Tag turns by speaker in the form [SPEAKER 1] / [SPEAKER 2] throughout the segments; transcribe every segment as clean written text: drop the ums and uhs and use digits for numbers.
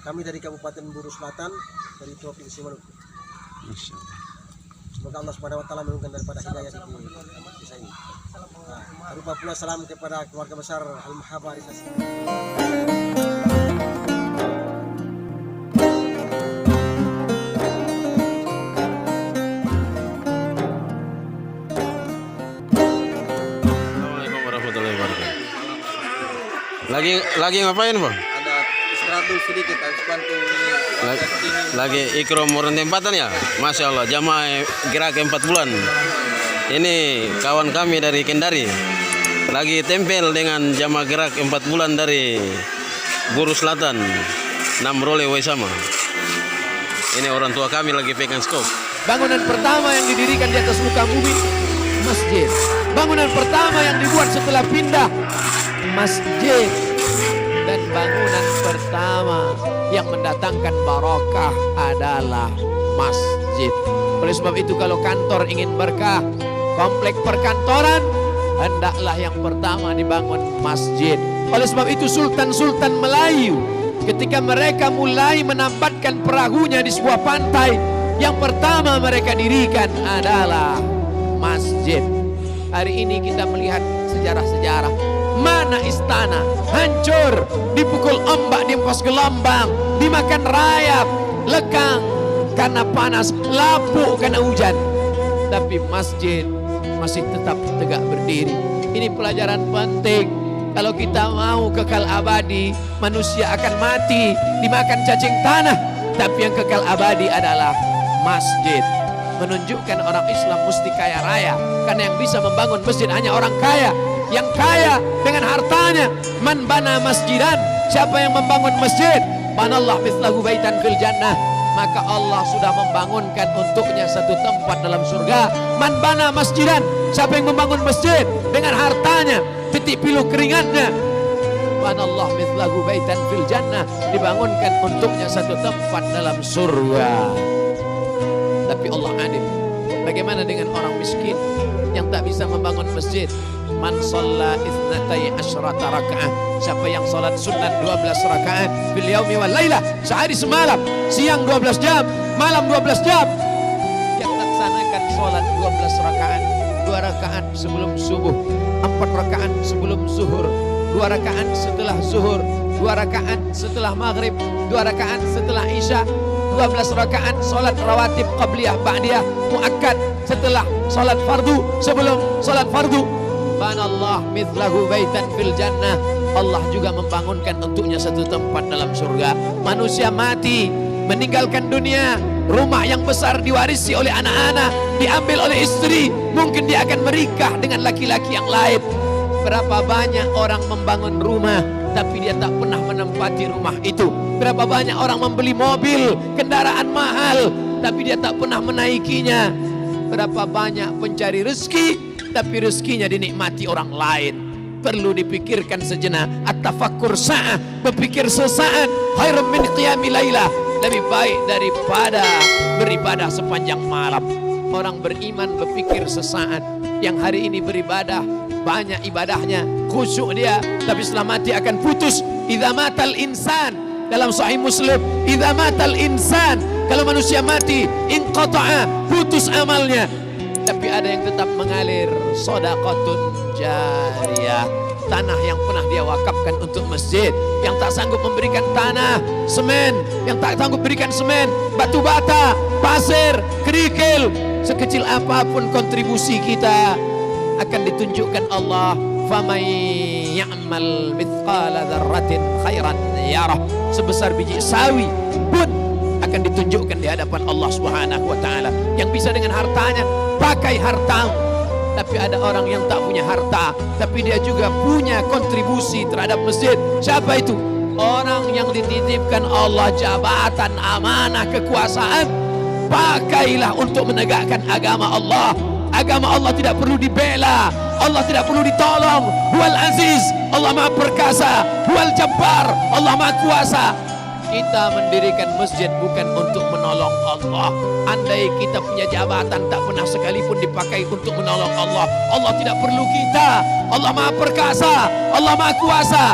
[SPEAKER 1] Kami dari Kabupaten Buru Selatan, dari Provinsi Maluku.
[SPEAKER 2] Masya Allah.
[SPEAKER 1] Semoga Allah Subhanahu wa taala menurunkan daripada hidayah di desa ini. Berupa pula salam kepada keluarga besar Al-Mahabah Risasi.
[SPEAKER 2] Assalamualaikum warahmatullahi wabarakatuh. Lagi ngapain, Bang?
[SPEAKER 3] Ada istirahat dulu sedikit, harus bantu
[SPEAKER 2] Lagi ikram murun tempatan ya? Masya Allah, jamaah gerak 4 bulan. Ini kawan kami dari Kendari. Lagi tempel dengan jamaah gerak 4 bulan dari Buru Selatan. Namrole Waisama. Ini orang tua kami lagi pegang skop.
[SPEAKER 4] Bangunan pertama yang didirikan di atas muka bumi, masjid. Bangunan pertama yang dibuat setelah pindah, masjid. Dan bangunan pertama yang mendatangkan barokah adalah masjid. Oleh sebab itu kalau kantor ingin berkah, komplek perkantoran, hendaklah yang pertama dibangun masjid. Oleh sebab itu sultan-sultan Melayu ketika mereka mulai menambatkan perahunya di sebuah pantai, yang pertama mereka dirikan adalah masjid. Hari ini kita melihat sejarah-sejarah. Mana istana hancur, dipukul ombak, dihempas gelombang, dimakan rayap, lekang karena panas, lapuk karena hujan. Tapi masjid masih tetap tegak berdiri. Ini pelajaran penting. Kalau kita mau kekal abadi, manusia akan mati, dimakan cacing tanah. Tapi yang kekal abadi adalah masjid. Menunjukkan orang Islam mesti kaya raya, karena yang bisa membangun masjid hanya orang kaya. Yang kaya dengan hartanya. Man bana masjidan, siapa yang membangun masjid, banallah mithlahu baitan fil jannah, maka Allah sudah membangunkan untuknya satu tempat dalam surga. Man bana masjidan, siapa yang membangun masjid dengan hartanya, titik pilu keringatnya, banallah mithlahu baitan fil jannah, dibangunkan untuknya satu tempat dalam surga. Tapi Allah adil. Bagaimana dengan orang miskin yang tak bisa membangun masjid? Man shalla itsnatai asyrata rakaat, siapa yang salat sunat 12 rakaat fil yaumi wal lailah, sehari semalam, siang 12 jam, malam 12 jam, yang laksanakan salat 12 rakaat, 2 rakaat sebelum subuh, 4 rakaat sebelum zuhur, 2 rakaat setelah zuhur, 2 rakaat setelah maghrib, 2 rakaat setelah isya, 12 rakaat salat rawatib qabliyah ba'diyah muakkad setelah salat fardu, sebelum salat fardu. Banallah mithlahu baitan fil jannah, Allah juga membangunkan untuknya satu tempat dalam surga. Manusia mati, meninggalkan dunia, rumah yang besar diwarisi oleh anak-anak, diambil oleh istri, mungkin dia akan menikah dengan laki-laki yang lain. Berapa banyak orang membangun rumah tapi dia tak pernah menempati rumah itu. Berapa banyak orang membeli mobil, kendaraan mahal, tapi dia tak pernah menaikinya. Berapa banyak pencari rezeki, tapi rezekinya dinikmati orang lain. Perlu dipikirkan sejenak. At-tafakkur sa'ah, berpikir sesaat, khairun min qiyami lailah, lebih baik daripada beribadah sepanjang malam. Orang beriman berpikir sesaat. Yang hari ini beribadah, banyak ibadahnya, khusyuk dia, tapi setelah mati akan putus. Idza matal insan, dalam Sahih Muslim, idza matal insan, kalau manusia mati, inqata'a, putus amalnya. Tapi ada yang tetap mengalir, shadaqatun jariyah, tanah yang pernah dia wakafkan untuk masjid. Yang tak sanggup memberikan tanah, semen, yang tak sanggup berikan semen, batu bata, pasir, kerikil, sekecil apapun kontribusi kita akan ditunjukkan Allah. Faman ya'mal mithqala dzarratin khairan yarah, sebesar biji sawi pun akan ditunjukkan di hadapan Allah Subhanahu wa taala. Yang bisa dengan hartanya, pakai hartamu. Tapi ada orang yang tak punya harta, tapi dia juga punya kontribusi terhadap masjid. Siapa itu? Orang yang dititipkan Allah jabatan, amanah, kekuasaan. Pakailah untuk menegakkan agama Allah. Agama Allah tidak perlu dibela, Allah tidak perlu ditolong. Huwal Aziz, Allah Maha Perkasa. Huwal Jabbar, Allah Maha Kuasa. Kita mendirikan masjid bukan untuk menolong Allah. Andai kita punya jabatan, tak pernah sekalipun dipakai untuk menolong Allah. Allah tidak perlu kita. Allah Maha Perkasa, Allah Maha Kuasa.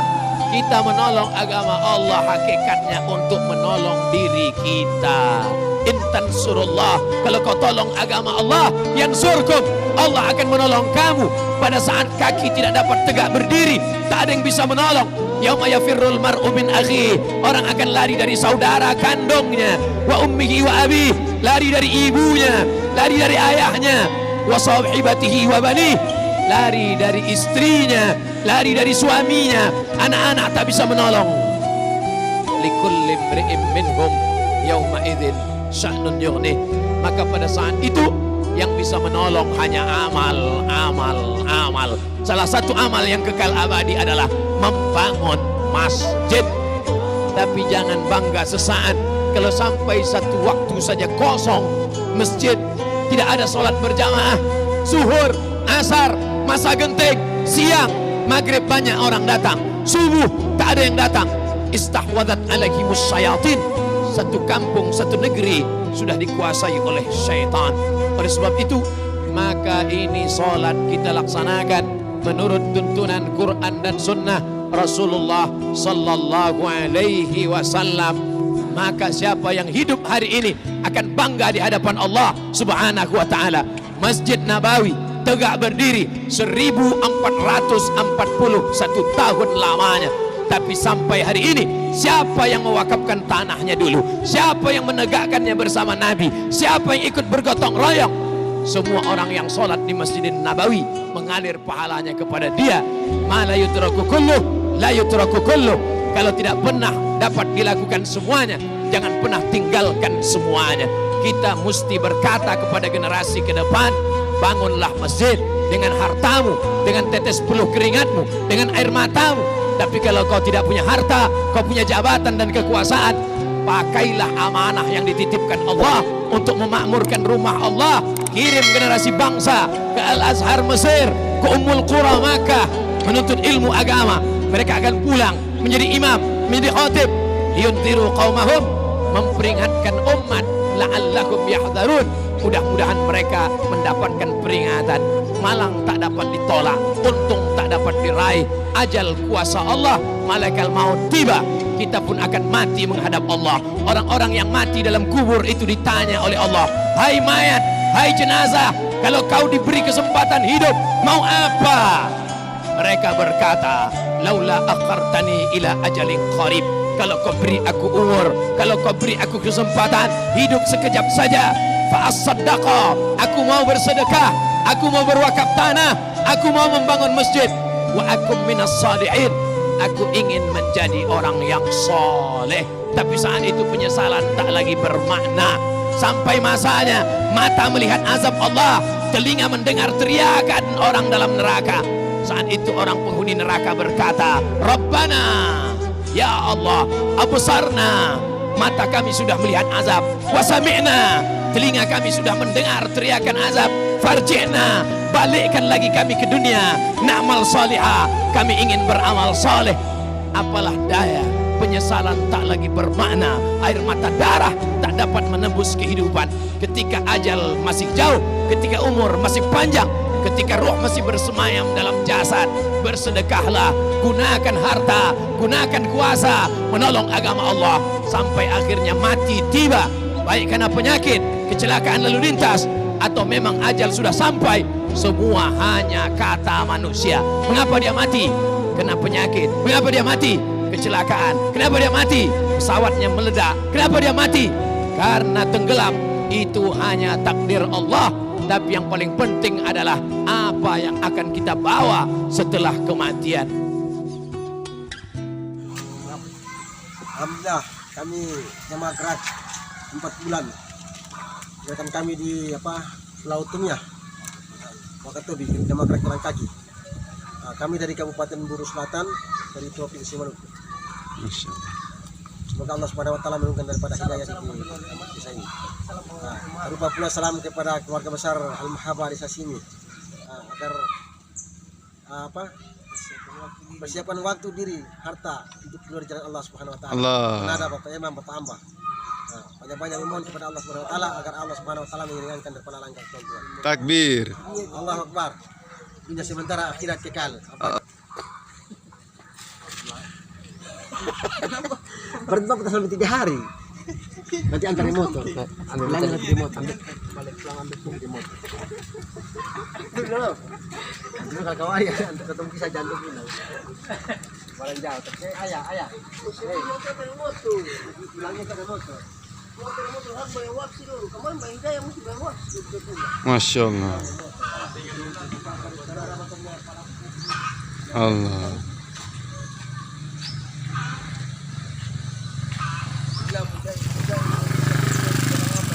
[SPEAKER 4] Kita menolong agama Allah hakikatnya untuk menolong diri kita. Intan surullah, kalau kau tolong agama Allah, yansurkum, Allah akan menolong kamu. Pada saat kaki tidak dapat tegak berdiri, tak ada yang bisa menolong. Yauma yafirrul mar'u min akhi, orang akan lari dari saudara kandungnya, wa ummihi wa abi, lari dari ibunya, lari dari ayahnya, wa sahibatihi wa bani, lari dari istrinya, lari dari suaminya, anak-anak tak bisa menolong. Likulli imri'in minhum yauma idzin sya'nun yughnih, maka pada saat itu yang bisa menolong hanya amal. Salah satu amal yang kekal abadi adalah membangun masjid. Tapi jangan bangga sesaat kalau sampai satu waktu saja kosong masjid, tidak ada sholat berjamaah, zuhur, asar, masa genting, siang, maghrib banyak orang datang, subuh tak ada yang datang. Istahwadat alaihimus syayatin, satu kampung, satu negeri sudah dikuasai oleh syaitan. Oleh sebab itu, maka ini solat kita laksanakan menurut tuntunan Quran dan Sunnah Rasulullah Sallallahu Alaihi Wasallam. Maka siapa yang hidup hari ini akan bangga di hadapan Allah Subhanahu Wa Taala. Masjid Nabawi tegak berdiri 1441 tahun lamanya. Tapi sampai hari ini, siapa yang mewakafkan tanahnya dulu? Siapa yang menegakkannya bersama Nabi? Siapa yang ikut bergotong royong? Semua orang yang sholat di Masjidin Nabawi mengalir pahalanya kepada dia. Ma la yutraku kulluh, la yutraku kulluh. Kalau tidak pernah dapat dilakukan semuanya, jangan pernah tinggalkan semuanya. Kita mesti berkata kepada generasi ke depan, bangunlah masjid dengan hartamu, dengan tetes peluh keringatmu, dengan air matamu. Tapi kalau kau tidak punya harta, kau punya jabatan dan kekuasaan, pakailah amanah yang dititipkan Allah untuk memakmurkan rumah Allah. Kirim generasi bangsa ke Al-Azhar Mesir, ke Ummul Qura Makkah, menuntut ilmu agama. Mereka akan pulang menjadi imam, menjadi khatib, yunziru qaumahum, memperingatkan umat, la'allahum yahdharun. Mudah-mudahan mereka mendapatkan peringatan. Malang tak dapat ditolak, untung tak dapat diraih. Ajal kuasa Allah, malaikat maut tiba, kita pun akan mati menghadap Allah. Orang-orang yang mati dalam kubur itu ditanya oleh Allah, hai mayat, hai jenazah, kalau kau diberi kesempatan hidup, mau apa? Mereka berkata, laula akhartani ila ajalin qarib, kalau kau beri aku umur, kalau kau beri aku kesempatan hidup sekejap saja, fa as-saddaqa, aku mau bersedekah, aku mau berwakaf tanah, aku mau membangun masjid, wa akum minas salihin, aku ingin menjadi orang yang soleh. Tapi saat itu penyesalan tak lagi bermakna. Sampai masanya mata melihat azab Allah, telinga mendengar teriakan orang dalam neraka. Saat itu orang penghuni neraka berkata, Rabbana, ya Allah, absarna, mata kami sudah melihat azab, wasami'na, telinga kami sudah mendengar teriakan azab, farji'na, balikkan lagi kami ke dunia, na'mal salihah, kami ingin beramal saleh. Apalah daya, penyesalan tak lagi bermakna, air mata darah tak dapat menembus kehidupan. Ketika ajal masih jauh, ketika umur masih panjang, ketika ruh masih bersemayam dalam jasad, bersedekahlah, gunakan harta, gunakan kuasa, menolong agama Allah, sampai akhirnya mati tiba, baik karena penyakit, kecelakaan lalu lintas, atau memang ajal sudah sampai. Semua hanya kata manusia. Mengapa dia mati? Kena penyakit. Mengapa dia mati? Kecelakaan. Kenapa dia mati? Pesawatnya meledak. Kenapa dia mati? Karena tenggelam. Itu hanya takdir Allah. Tapi yang paling penting adalah apa yang akan kita bawa setelah kematian.
[SPEAKER 1] Alhamdulillah, kami jamaah gerak 4 bulan. Gerakan kami di Pulau Tumia, Wakatobi, jamaah gerak jalan kaki. Kami dari Kabupaten Buru Selatan, dari Provinsi Maluku. Semoga Allah Subhanahu Wa Taala menurunkan daripada hidayah di desa ini. Berupa pula salam kepada keluarga besar Al-Mahabah Desa Simi, agar persiapan waktu diri, harta untuk keluar jalan Allah Subhanahu Wa Taala. Menada Bapak Imam bertambah. Banyak-banyak memohon kepada Allah Subhanahu Wa Taala agar Allah Subhanahu Wa Taala meringankan daripada langkah tuan-tuan.
[SPEAKER 2] Takbir.
[SPEAKER 1] Allahu Akbar. Dunia sementara, akhirat kekal. Berarti Bapak selama 3 hari. Nanti antar di motor. Bilangnya nanti di motor. Balik pulang ambil di motor. Dulu kakak ayah untuk ketemu kisah jantung bilang. Barang jauh. Tapi ayah. Bilangnya ke motor. Motor harus bayar waksi dulu. Kemarin main gaya mesti bayar waksi.
[SPEAKER 2] Masya Allah. Allah.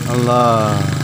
[SPEAKER 2] Allah.